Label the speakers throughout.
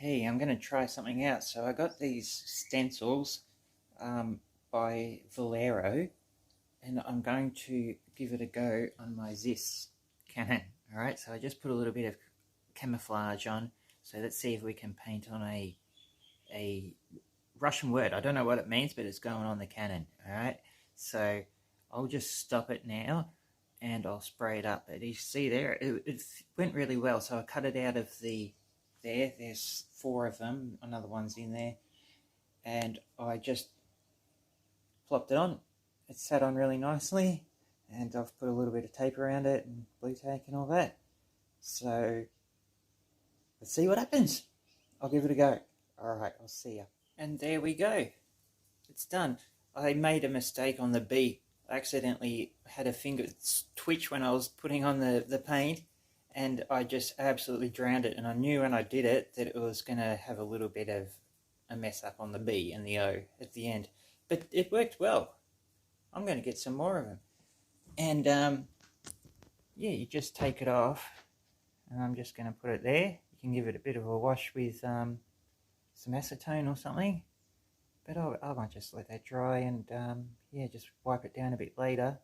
Speaker 1: Hey, I'm going to try something out. So I got these stencils by Vallejo, and I'm going to give it a go on my Zis Canon. Alright, so I just put a little bit of camouflage on. So let's see if we can paint on a Russian word. I don't know what it means, but it's going on the Canon. Alright, so I'll just stop it now and I'll spray it up. But you see there, it went really well. So I cut it out of there's 4 of them, another one's in there, and I just plopped it on. It sat on really nicely, and I've put a little bit of tape around it and blue tack and all that. So let's see what happens. I'll give it a go. Alright, I'll see ya. And there we go. It's done. I made a mistake on the B. I accidentally had a finger twitch when I was putting on the paint, and I just absolutely drowned it. And I knew when I did it that it was going to have a little bit of a mess up on the B and the O at the end. But it worked well. I'm going to get some more of them. And yeah, you just take it off. And I'm just going to put it there. You can give it a bit of a wash with some acetone or something. But I might just let that dry and yeah, just wipe it down a bit later.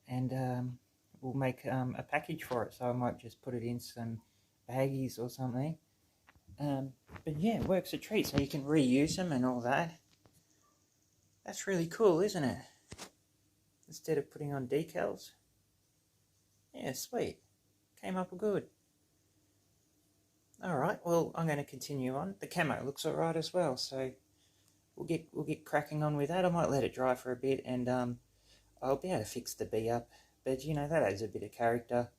Speaker 1: And we'll make a package for it, so I might just put it in some baggies or something. But yeah, it works a treat, so you can reuse them and all that. That's really cool, isn't it? Instead of putting on decals. Yeah, sweet. Came up good. Alright, well, I'm going to continue on. The camo looks alright as well, so we'll get cracking on with that. I might let it dry for a bit, and I'll be able to fix the B up. But, you know, that adds a bit of character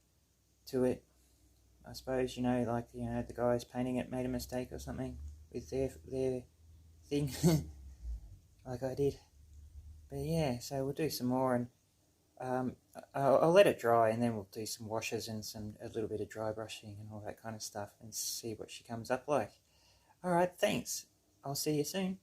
Speaker 1: to it. I suppose, you know, like, you know, the guys painting it made a mistake or something with their thing, like I did. But, yeah, so we'll do some more, and I'll let it dry, and then we'll do some washes and a little bit of dry brushing and all that kind of stuff, and see what she comes up like. Alright, thanks. I'll see you soon.